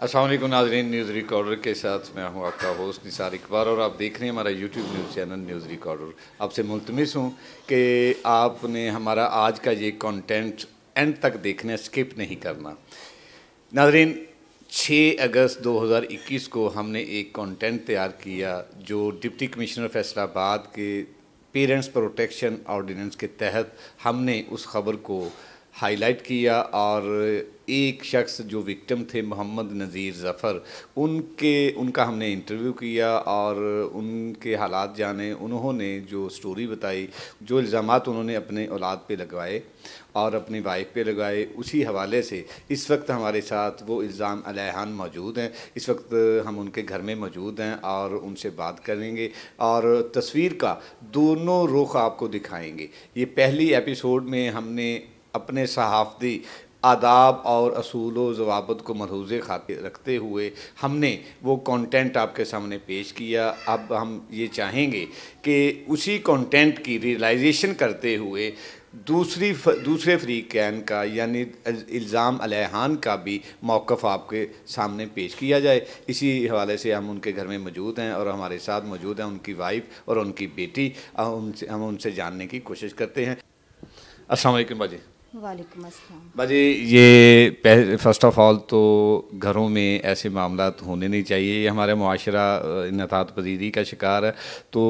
अस्सलाम वालेकुम नाज़रीन, न्यूज़ रिकॉर्डर के साथ मैं हूं आपका होस्ट निसार इकबाल और आप देख रहे हैं हमारा YouTube news channel news recorder. आपसे मुल्तमिस हूं कि आपने हमारा आज का ये कंटेंट एंड तक देखना, स्किप नहीं करना। नाज़रीन, 6 अगस्त 2021 को हमने एक कंटेंट तैयार किया जो डिप्टी कमिश्नर फैसलाबाद के पेरेंट्स प्रोटेक्शन ऑर्डिनेंस के तहत हमने उस खबर को हाईलाइट किया और एक शख्स जो विक्टिम थे मोहम्मद नज़ीर ज़फ़र, उनका हमने इंटरव्यू किया और उनके हालात जाने। उन्होंने जो स्टोरी बताई, जो इल्ज़ामात उन्होंने अपने औलाद पे लगवाए और अपनी वाइफ पे लगाए, उसी हवाले से इस वक्त हमारे साथ वो इल्ज़ाम अलैहान मौजूद हैं। इस वक्त हम उनके घर में मौजूद हैं और उनसे बात करेंगे और तस्वीर का दोनों रुख आपको दिखाएंगे। ये पहली एपिसोड में हमने अपने सहाफ़ती आदाब और असूल व ज़वाबित को मलहूज़े खातिर रखते हुए हमने वो कंटेंट आपके सामने पेश किया। अब हम ये चाहेंगे कि उसी कंटेंट की रियलाइजेशन करते हुए दूसरे फ़रीक़ैन का यानी इल्ज़ाम अलैहान का भी मौक़िफ़ आपके सामने पेश किया जाए। इसी हवाले से हम उनके घर में मौजूद हैं और हमारे साथ मौजूद हैं उनकी वाइफ और उनकी बेटी। हम उनसे जानने की कोशिश करते हैं। अस्सलाम वालेकुम बाजी। वालेकुम अस्सलाम। बाजी, ये फ़र्स्ट ऑफ़ ऑल तो घरों में ऐसे मामलात होने नहीं चाहिए। ये हमारा मुआशरा इन्हतात पजीरी का शिकार है। तो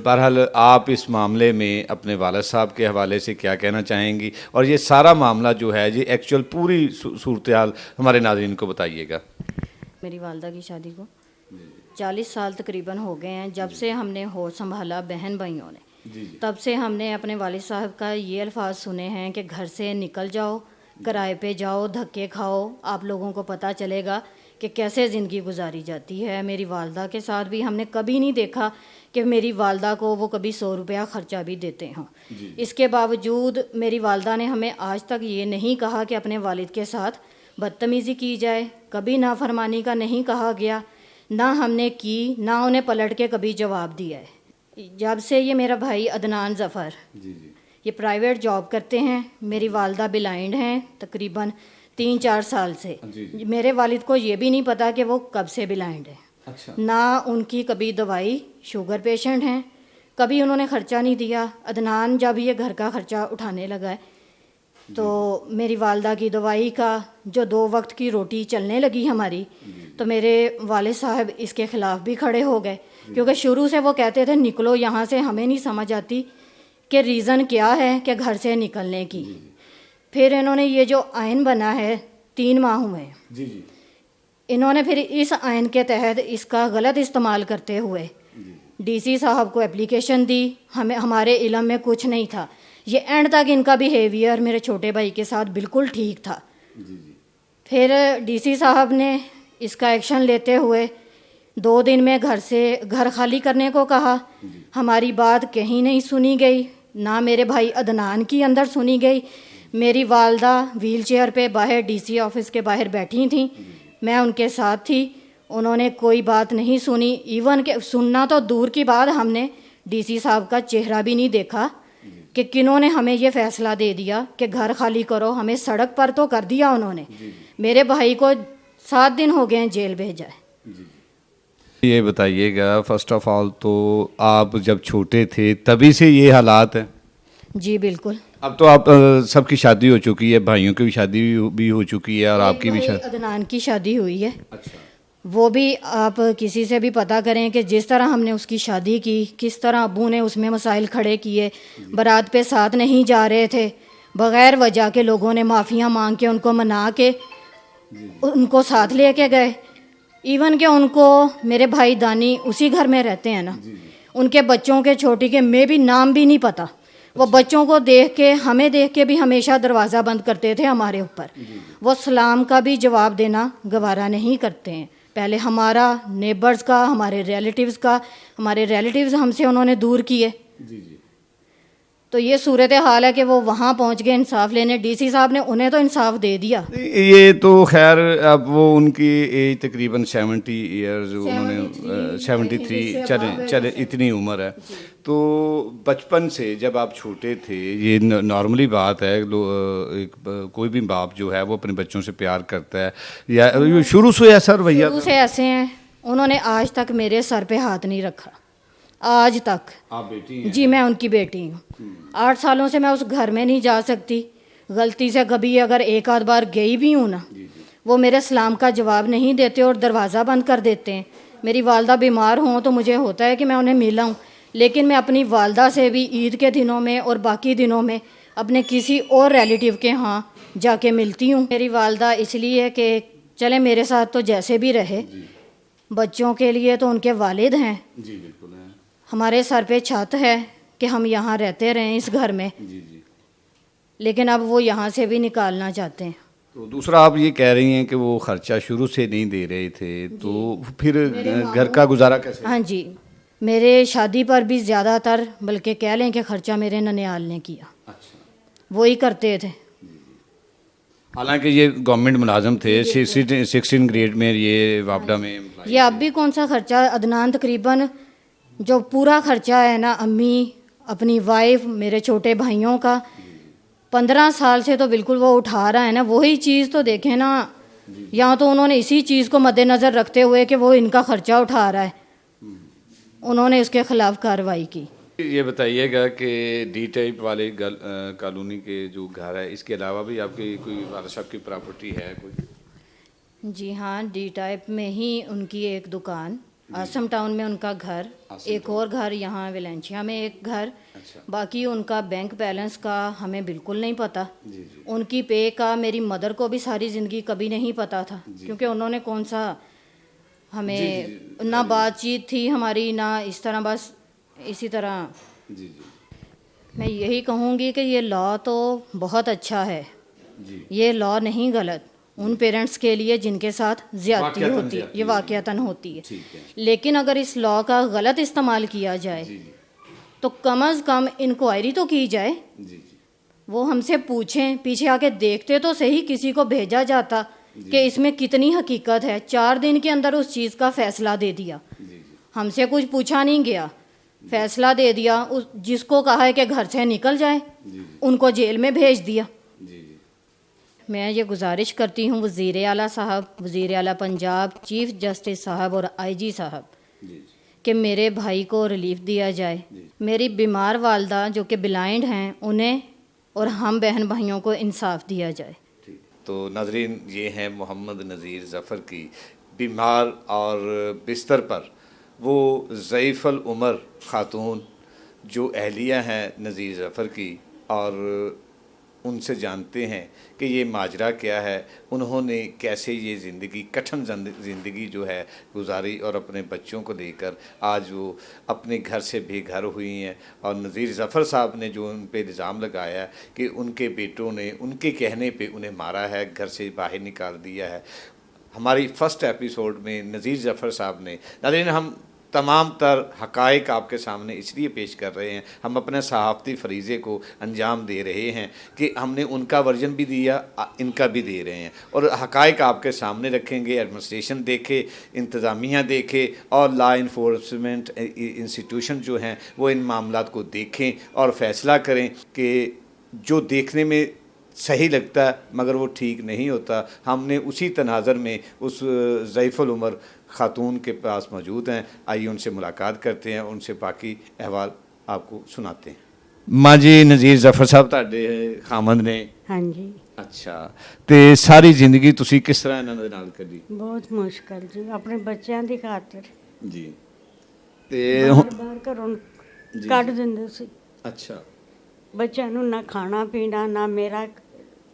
बहरहाल आप इस मामले में अपने वालिद साहब के हवाले से क्या कहना चाहेंगी और ये सारा मामला जो है ये एक्चुअल पूरी सूरत हाल हमारे नाज़रीन को बताइएगा। मेरी वालदा की शादी को 40 साल तकरीबन हो गए हैं जब से हमने होश संभाला बहन भाइयों ने। तब से हमने अपने वालिद साहब का ये अल्फाज सुने हैं कि घर से निकल जाओ, किराए पे जाओ, धक्के खाओ, आप लोगों को पता चलेगा कि कैसे ज़िंदगी गुजारी जाती है। मेरी वालदा के साथ भी हमने कभी नहीं देखा कि मेरी वालदा को वो कभी 100 रुपया ख़र्चा भी देते हों। इसके बावजूद मेरी वालदा ने हमें आज तक ये नहीं कहा कि अपने वालिद के साथ बदतमीज़ी की जाए। कभी नाफरमानी का नहीं कहा गया, ना हमने की, ना उन्हें पलट के कभी जवाब दिया है। जब से ये मेरा भाई अदनान ज़फ़र ये प्राइवेट जॉब करते हैं, मेरी वालदा ब्लाइंड हैं तकरीबन 3-4 साल से। मेरे वालिद को ये भी नहीं पता कि वो कब से ब्लाइंड है। अच्छा। ना उनकी कभी दवाई, शुगर पेशेंट हैं, कभी उन्होंने ख़र्चा नहीं दिया। अदनान जब ये घर का ख़र्चा उठाने लगा है तो मेरी वालदा की दवाई का जो 2 वक्त की रोटी चलने लगी हमारी, तो मेरे वालिद साहब इसके ख़िलाफ़ भी खड़े हो गए क्योंकि शुरू से वो कहते थे निकलो यहाँ से। हमें नहीं समझ आती कि रीज़न क्या है कि घर से निकलने की। फिर इन्होंने ये जो आइन बना है 3 माह हुए, इन्होंने फिर इस आइन के तहत इसका गलत इस्तेमाल करते हुए डीसी साहब को एप्लीकेशन दी। हमारे इल्म में कुछ नहीं था। ये एंड तक इनका बिहेवियर मेरे छोटे भाई के साथ बिल्कुल ठीक था। फिर डीसी साहब ने इसका एक्शन लेते हुए 2 दिन में घर खाली करने को कहा। हमारी बात कहीं नहीं सुनी गई, ना मेरे भाई अदनान की अंदर सुनी गई। मेरी वालदा व्हील चेयर पे बाहर डीसी ऑफिस के बाहर बैठी थी, मैं उनके साथ थी। उन्होंने कोई बात नहीं सुनी। इवन के सुनना तो दूर की बात, हमने डीसी साहब का चेहरा भी नहीं देखा कि किन्होंने हमें ये फ़ैसला दे दिया कि घर खाली करो। हमें सड़क पर तो कर दिया उन्होंने। मेरे भाई को 7 दिन हो गए हैं जेल भेजा है। ये बताइएगा, फ़र्स्ट ऑफ़ ऑल तो आप जब छोटे थे तभी से ये हालात हैं? जी बिल्कुल। अब तो आप सबकी शादी हो चुकी है, भाइयों की भी शादी भी हो चुकी है और आपकी भी शादी। अदनान की शादी हुई है। अच्छा। वो भी आप किसी से भी पता करें कि जिस तरह हमने उसकी शादी की, किस तरह अब्बू ने उसमें मसाइल खड़े किए। बारात पे साथ नहीं जा रहे थे, बग़ैर वजह के लोगों ने माफ़ियाँ मांग के उनको मना के उनको साथ लेके गए। इवन के उनको मेरे भाई दानी उसी घर में रहते हैं ना, उनके बच्चों के छोटी के मैं भी नाम भी नहीं पता। वो बच्चों को देख के, हमें देख के भी हमेशा दरवाज़ा बंद करते थे हमारे ऊपर। वो सलाम का भी जवाब देना गवारा नहीं करते हैं। पहले हमारा नेबर्स का, हमारे रिलेटिव्स हमसे उन्होंने दूर किए। तो ये सूरत हाल है कि वो वहाँ पहुँच गए इंसाफ लेने। डीसी साहब ने उन्हें तो इंसाफ दे दिया। ये तो खैर अब वो उनकी एज तकरीबन 70 ईयर्स, उन्होंने 73 चले चले इतनी उम्र है। तो बचपन से जब आप छोटे थे, ये नॉर्मली बात है, कोई भी बाप जो है वो अपने बच्चों से प्यार करता है, या शुरू से ऐसा रवैया? शुरू से ऐसे हैं। उन्होंने आज तक मेरे सर पे हाथ नहीं रखा, आज तक। आप बेटी हैं? जी, मैं उनकी बेटी हूँ। 8 सालों से मैं उस घर में नहीं जा सकती। गलती से कभी अगर एक आध बार गई भी हूँ ना, वो मेरे सलाम का जवाब नहीं देते और दरवाज़ा बंद कर देते हैं। मेरी वालदा बीमार हों तो मुझे होता है कि मैं उन्हें मिलाऊँ, लेकिन मैं अपनी वालदा से भी ईद के दिनों में और बाकी दिनों में अपने किसी और रिलेटिव के यहाँ जाके मिलती हूँ। मेरी वालदा इसलिए कि चले मेरे साथ तो जैसे भी रहे, बच्चों के लिए तो उनके वालिद हैं। जी बिल्कुल है। हमारे सर पे छत है कि हम यहाँ रहते रहें इस घर में। जी। लेकिन अब वो यहाँ से भी निकालना चाहते हैं। तो दूसरा, आप ये कह रही हैं कि वो खर्चा शुरू से नहीं दे रहे थे, तो फिर घर का गुजारा कैसे? हाँ जी, मेरे शादी पर भी ज़्यादातर, बल्कि कह लें कि खर्चा मेरे ननियाल ने किया। अच्छा। वो ही करते थे। हालांकि ये गवर्नमेंट मुलाजम थे, 16 ग्रेड में, ये वापडा में। ये अब भी कौन सा खर्चा? अदनान तकरीबन जो पूरा खर्चा है ना, अम्मी, अपनी वाइफ, मेरे छोटे भाइयों का 15 साल से तो बिल्कुल वो उठा रहा है ना। वही चीज़ तो देखें ना, यहाँ तो उन्होंने इसी चीज़ को मद्देनज़र रखते हुए कि वो इनका खर्चा उठा रहा है, उन्होंने इसके खिलाफ कार्रवाई की। ये बताइएगा कि डी टाइप वाले कॉलोनी के जो घर है, इसके अलावा भी आपकी कोई वाला साहब की प्रॉपर्टी है कोई? जी हाँ, डी टाइप में ही उनकी एक दुकान, आसम टाउन में उनका घर, एक और घर यहाँ वेलेंशिया में एक घर। अच्छा। बाकी उनका बैंक बैलेंस का हमें बिल्कुल नहीं पता। जी। उनकी पे का मेरी मदर को भी सारी ज़िंदगी कभी नहीं पता था, क्योंकि उन्होंने कौन सा हमें ना बातचीत थी हमारी, ना इस तरह, बस इसी तरह। जी। मैं यही कहूँगी कि ये लॉ तो बहुत अच्छा है। ये लॉ नहीं गलत उन पेरेंट्स के लिए जिनके साथ ज्यादती होती है, ये वाक़यातन होती है। लेकिन अगर इस लॉ का गलत इस्तेमाल किया जाए तो कम अज़ कम इंक्वायरी तो की जाए। वो हमसे पूछें, पीछे आके देखते तो सही, किसी को भेजा जाता कि इसमें कितनी हकीकत है। 4 दिन के अंदर उस चीज़ का फ़ैसला दे दिया, हमसे कुछ पूछा नहीं गया, फ़ैसला दे दिया। उस जिसको कहा है कि घर से निकल जाए, उनको जेल में भेज दिया। मैं ये गुजारिश करती हूँ वज़ीर आला साहब, वज़ीर आला पंजाब, चीफ़ जस्टिस साहब और आईजी साहब, कि मेरे भाई को रिलीफ दिया जाए। मेरी बीमार वालदा जो कि ब्लाइंड हैं, उन्हें और हम बहन भाइयों को इंसाफ दिया जाए। तो नाज़रीन, ये हैं मोहम्मद नज़ीर ज़फ़र की बीमार और बिस्तर पर वो ज़ईफ़ुल उमर ख़ातून जो अहलिया हैं नज़ीर ज़फ़र की, और उनसे जानते हैं कि ये माजरा क्या है, उन्होंने कैसे ये ज़िंदगी, कठिन ज़िंदगी जो है गुजारी, और अपने बच्चों को लेकर आज वो अपने घर से बेघर हुई हैं। और नज़ीर ज़फ़र साहब ने जो उन पे इल्ज़ाम लगाया कि उनके बेटों ने उनके कहने पे उन्हें मारा है, घर से बाहर निकाल दिया है। हमारी फ़र्स्ट एपिसोड में नज़ीर ज़फ़र साहब ने, नाज़रीन, हम तमाम तर हक़ाइक़ आपके सामने इसलिए पेश कर रहे हैं, हम अपने सहाफ़ती फ़रीज़े को अंजाम दे रहे हैं कि हमने उनका वर्जन भी दिया, इनका भी दे रहे हैं, और हक़ाइक़ आपके सामने रखेंगे। एडमिनिस्ट्रेशन देखे, इंतज़ामिया देखे, और लॉ इन्फोर्समेंट इंस्टीट्यूशन जो हैं वो इन मामलात को देखें और फ़ैसला करें कि जो देखने में सही लगता है मगर वो ठीक नहीं होता। हमने उसी तनाज़र में उस ज़ईफ़ुल उमर ख़ातून के पास मौजूद हैं, आइए उनसे मुलाकात करते हैं, उनसे बाकी अहवाल आपको सुनाते हैं। माँ जी, नज़ीर ज़फ़र साहब तुहाडे खामद ने? हाँ जी। अच्छा, तो सारी जिंदगी तुसी किस तरह इन्हां दे नाल कढी? बहुत मुश्किल जी, अपने बच्चों की खातिर जी। ते बाहर घरों कढ़ दिंदे सी। अच्छा। बच्चों नूं ना खाना पीना, ना मेरा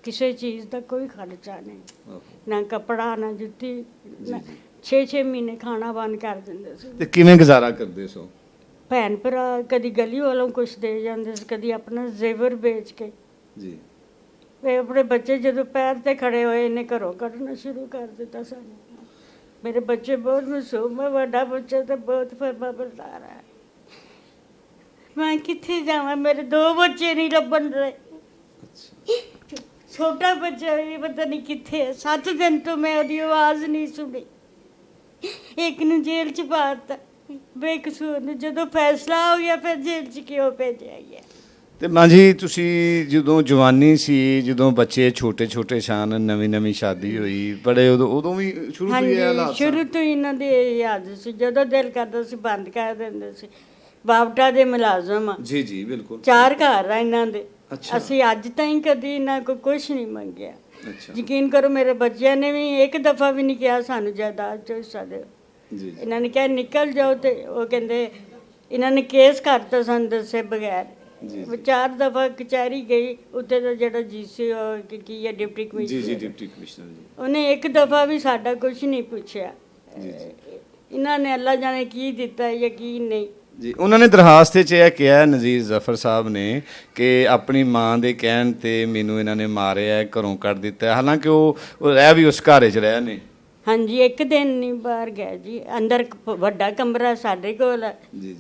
किसी चीज़ का कोई खर्चा नहीं, ना कपड़ा, ना जुत्ती, 6-6 महीने खाना बंद कर दिंदे सी। ते किवें गुजारा करदे सो? भैन भरा कदी गली वालों कुछ दे जाते, कदी अपना जेवर बेच के जी। वे अपने बच्चे जो पैर ते खड़े होए, इन्हें घरों कढ़ना शुरू कर दिता सानू। मेरे बच्चे बहुत मासूम है, बड़ा बच्चा तो बहुत फरमा बरदार है। मैं किथे जावा, मेरे 2 बच्चे नहीं लभन रहे। छोटा बच्चा भी पता नहीं किथे है। 7 दिन तो मैं ओदी आवाज नहीं सुनी। एक ने जेल च पाता बेकसूर ने, ਜਦੋਂ फैसला हो गया फिर जेल च क्यों भेजा गया। ਤੇ ਮਾਂ ਜੀ ਤੁਸੀਂ ਜਦੋਂ ਜਵਾਨੀ ਸੀ, ਜਦੋਂ ਬੱਚੇ ਛੋਟੇ ਛੋਟੇ ਸਨ, ਨਵੀਂ ਸ਼ਾਦੀ ਹੋਈ, ਬੜੇ ਉਦੋਂ ਵੀ ਸ਼ੁਰੂ ਤੋਂ ਇਹ ਹਾਲਾਤ ਸਨ? ਸ਼ੁਰੂ ਤੋਂ ਇਹਨਾਂ ਦੇ ਇਹ ਆਦਤ ਸੀ, ਜਦੋਂ ਦਿਲ ਕਰਦਾ ਸੀ ਬੰਦ ਕਰ ਦਿੰਦੇ ਸੀ। ਬਾਬਟਾ ਦੇ ਮੁਲਾਜ਼ਮ ਆ ਜੀ ਬਿਲਕੁਲ। 4 ਘਰ ਆ ਇਹਨਾਂ ਦੇ। ਅੱਛਾ। ਅਸੀਂ ਅੱਜ ਤਾਈਂ ਕਦੀ ਇਹਨਾਂ ਕੋਲ ਕੁਝ ਨਹੀਂ ਮੰਗਿਆ। ਅੱਛਾ। ਯਕੀਨ ਕਰੋ ਮੇਰੇ ਬੱਚਿਆਂ ਨੇ ਵੀ ਇੱਕ ਦਫਾ ਵੀ ਨਹੀਂ ਕਿਹਾ ਸਾਨੂੰ ਜਾਇਦਾਦ ਚੋਂ ਹਿੱਸਾ ਦਿਓ। ਜੀ। ਇਹਨਾਂ ਨੇ ਕਿਹਾ ਨਿਕਲ ਜਾਓ, ਤੇ ਉਹ ਕਹਿੰਦੇ ਇਹਨਾਂ ਨੇ ਕੇਸ ਕਰਤਾ ਸਾਨੂੰ ਦੱਸੇ ਬਗੈਰ। ਜੀ। 4 ਦਫਾ ਕਚਹਿਰੀ ਗਈ, ਉੱਤੇ ਦਾ ਜਿਹੜਾ ਜੀਸੀ ਕੀ ਹੈ ਡਿਪਟੀ ਕਮਿਸ਼ਨਰ। ਜੀ ਡਿਪਟੀ ਕਮਿਸ਼ਨਰ ਜੀ। ਉਹਨੇ ਇੱਕ ਦਫਾ ਵੀ ਸਾਡਾ ਕੁਝ ਨਹੀਂ ਪੁੱਛਿਆ। ਇਹਨਾਂ ਨੇ ਅੱਲਾ ਜਾਣੇ ਕੀ ਦਿੱਤਾ, ਯਕੀਨ ਨਹੀਂ। ਜੀ, ਉਹਨਾਂ ਨੇ ਦਰਖਾਸਤ 'ਚ ਇਹ ਕਿਹਾ ਨਜ਼ੀਰ ਜ਼ਫਰ ਸਾਹਿਬ ਨੇ ਕਿ ਆਪਣੀ ਮਾਂ ਦੇ ਕਹਿਣ ਤੇ ਮੈਨੂੰ ਇਹਨਾਂ ਨੇ ਮਾਰਿਆ, ਘਰੋਂ ਕੱਢ ਦਿੱਤਾ। ਹਾਲਾਂਕਿ ਉਹ ਰਹਿ ਵੀ ਉਸ ਘਰ 'ਚ ਰਹੇ ਨੇ। ਹਾਂਜੀ, ਇੱਕ ਦਿਨ ਨਹੀਂ ਬਾਹਰ ਗਏ ਜੀ। ਅੰਦਰ ਵੱਡਾ ਕਮਰਾ ਸਾਡੇ ਕੋਲ ਹੈ। ਜੀ।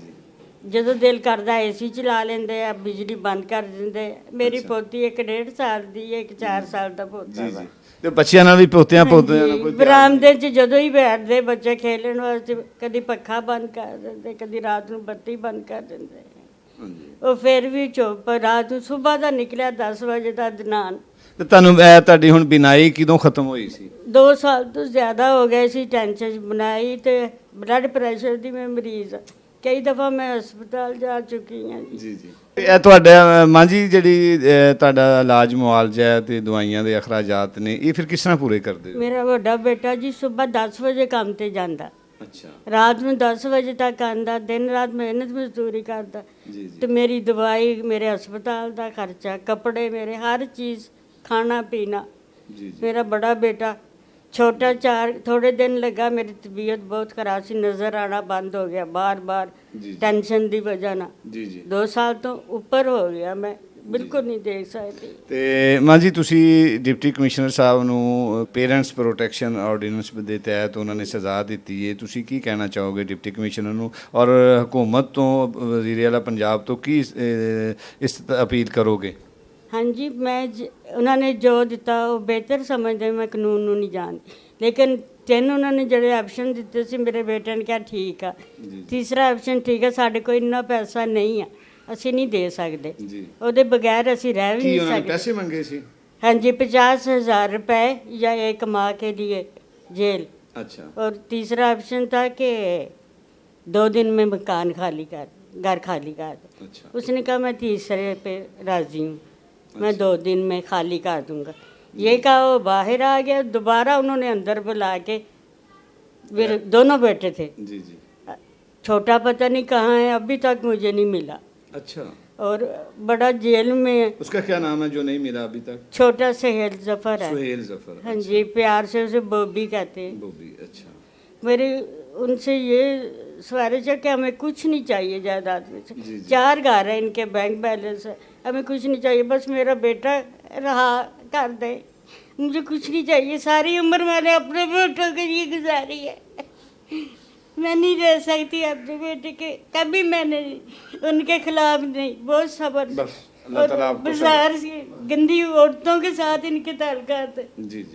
ਜਦੋਂ ਦਿਲ ਕਰਦਾ ਏਸੀ ਚਲਾ ਲੈਂਦੇ ਆ, ਬਿਜਲੀ ਬੰਦ ਕਰ ਦਿੰਦੇ। ਮੇਰੀ ਪੋਤੀ ਇੱਕ 1.5 ਸਾਲ ਦੀ ਹੈ, ਇੱਕ 4 ਸਾਲ ਦਾ ਪੋਤਾ ਵਾ। ਤੇ ਬੱਚਿਆਂ ਨਾਲ ਵੀ ਪੋਤਿਆਂ ਨਾਲ ਕੋਈ ਬਰਾਮਦੇ 'ਚ ਜਦੋਂ ਹੀ ਬੈਠਦੇ ਬੱਚੇ ਖੇਲਣ ਵਾਸਤੇ, ਕਦੀ ਪੱਖਾ ਬੰਦ ਕਰ ਦਿੰਦੇ, ਕਦੀ ਰਾਤ ਨੂੰ ਬੱਤੀ ਬੰਦ ਕਰ ਦਿੰਦੇ। ਉਹ ਫਿਰ ਵੀ ਚੁੱਪ। ਰਾਤ ਨੂੰ ਸਵੇਰ ਦਾ ਨਿਕਲਿਆ 10 ਵਜੇ ਦਾ ਦਨਾਨ। ਤੇ ਤੁਹਾਨੂੰ ਤੁਹਾਡੀ ਹੁਣ ਬਿਨਾਈ ਕਦੋਂ ਖਤਮ ਹੋਈ ਸੀ? 2 ਸਾਲ ਤੋਂ ਜ਼ਿਆਦਾ ਹੋ ਗਏ ਸੀ। ਟੈਨਸ਼ਨ ਬਣਾਈ ਤੇ ਬਲੱਡ ਪ੍ਰੈਸ਼ਰ ਦੀ ਮੈਂ ਮਰੀਜ਼ ਹਾਂ। ਕਈ ਦਫਾ ਮੈਂ ਹਸਪਤਾਲ ਜਾ ਚੁੱਕੀ ਹਾਂ ਜੀ। ਇਹ ਤੁਹਾਡਾ ਮਾਂ ਜੀ ਜਿਹੜੀ ਤੁਹਾਡਾ ਇਲਾਜ ਮੁਆਲਜਾ ਹੈ ਤੇ ਦਵਾਈਆਂ ਦੇ ਅਖਰਾਜਾਤ ਨੇ, ਇਹ ਫਿਰ ਕਿਸ ਤਰ੍ਹਾਂ ਪੂਰੇ ਕਰਦੇ ਹੋ? ਮੇਰਾ ਵੱਡਾ ਬੇਟਾ ਜੀ ਸਵੇਰ 10 ਵਜੇ ਕੰਮ ਤੇ ਜਾਂਦਾ। ਅੱਛਾ। ਰਾਤ ਨੂੰ 10 ਵਜੇ ਤੱਕ ਆਉਂਦਾ, ਦਿਨ ਰਾਤ ਮਿਹਨਤ ਮਜ਼ਦੂਰੀ ਕਰਦਾ। ਤੇ ਮੇਰੀ ਦਵਾਈ, ਮੇਰੇ ਹਸਪਤਾਲ ਦਾ ਖਰਚਾ, ਕੱਪੜੇ, ਮੇਰੇ ਹਰ ਚੀਜ਼, ਖਾਣਾ ਪੀਣਾ। ਮੇਰਾ ਬੜਾ ਬੇਟਾ ਛੋਟਾ 4 ਥੋੜੇ ਦਿਨ ਲੱਗਾ, ਮੇਰੀ ਤਬੀਅਤ ਬਹੁਤ ਖਰਾਬ ਸੀ, ਨਜ਼ਰ ਆਣਾ ਬੰਦ ਹੋ ਗਿਆ ਬਾਰ ਟੈਨਸ਼ਨ ਦੀ ਵਜ੍ਹਾ ਨਾਲ। 2 ਸਾਲ ਤੋਂ ਉੱਪਰ ਹੋ ਗਿਆ, ਮੈਂ ਬਿਲਕੁਲ ਨਹੀਂ ਦੇਖ ਸਕਦੀ। ਤੇ ਮਾਂ ਜੀ ਤੁਸੀਂ ਡਿਪਟੀ ਕਮਿਸ਼ਨਰ ਸਾਹਿਬ ਨੂੰ ਪੇਰੈਂਟਸ ਪ੍ਰੋਟੈਕਸ਼ਨ ਆਰਡੀਨੈਂਸ ਦੇ ਤਹਿਤ ਉਹਨਾਂ ਨੇ ਸਜ਼ਾ ਦਿੱਤੀ ਹੈ, ਤੁਸੀਂ ਕੀ ਕਹਿਣਾ ਚਾਹੋਗੇ ਡਿਪਟੀ ਕਮਿਸ਼ਨਰ ਨੂੰ, ਔਰ ਹਕੂਮਤ ਤੋਂ, ਵਜ਼ੀਰ ਆਲਾ ਪੰਜਾਬ ਤੋਂ ਕੀ ਇਸ ਅਪੀਲ ਕਰੋਗੇ? ਹਾਂਜੀ, ਮੈਂ ਉਹਨਾਂ ਨੇ ਜੋ ਦਿੱਤਾ ਉਹ ਬਿਹਤਰ ਸਮਝਦੇ। ਮੈਂ ਕਾਨੂੰਨ ਨੂੰ ਨਹੀਂ ਜਾਣਦੀ, ਲੇਕਿਨ 3 ਉਹਨਾਂ ਨੇ ਜਿਹੜੇ ਆਪਸ਼ਨ ਦਿੱਤੇ ਸੀ, ਮੇਰੇ ਬੇਟੇ ਨੇ ਕਿਹਾ ਠੀਕ ਆ। ਤੀਸਰਾ ਆਪਸ਼ਨ ਠੀਕ ਆ, ਸਾਡੇ ਕੋਲ ਇੰਨਾ ਪੈਸਾ ਨਹੀਂ ਆ, ਅਸੀਂ ਨਹੀਂ ਦੇ ਸਕਦੇ, ਉਹਦੇ ਬਗੈਰ ਅਸੀਂ ਰਹਿ ਵੀ ਨਹੀਂ ਸਕਦੇ। ਪੈਸੇ ਮੰਗੇ ਸੀ? ਹਾਂਜੀ, 50,000 रुपए या 1 माह के लिए जेल। अच्छा। और तीसरा ऑप्शन था कि 2 दिन में मकान खाली कर, घर खाली कर दो। अच्छा। उसने कहा मैं तीसरे पे राजी हूँ, मैं 2 दिन में खाली कर दूंगा। ये कहा, वो बाहर आ गया। दोबारा उन्होंने अंदर बुला के, मेरे दोनों बेटे थे। जी। छोटा पता नहीं कहाँ है, अभी तक मुझे नहीं मिला। अच्छा। और बड़ा जेल में है। उसका क्या नाम है जो नहीं मिला अभी तक? छोटा सुहेल जफर है। सुहेल जफर। हाँ जी, प्यार से उसे बॉबी कहते हैं। बॉबी। अच्छा। मेरी उनसे ये सिफारिश है कि हमें कुछ नहीं चाहिए जायदाद में से। 4 घर है इनके, बैंक बैलेंस है, हमें कुछ नहीं चाहिए, बस मेरा बेटा रहा कर दे, मुझे कुछ नहीं चाहिए। सारी उम्र मैंने अपने बेटों के लिए गुजारी है, मैं नहीं रह सकती अपने बेटे के। कभी मैंने उनके खिलाफ नहीं, बहुत सब्र। और बाजार से गंदी औरतों के साथ इनके ताल्लुकात है। जी।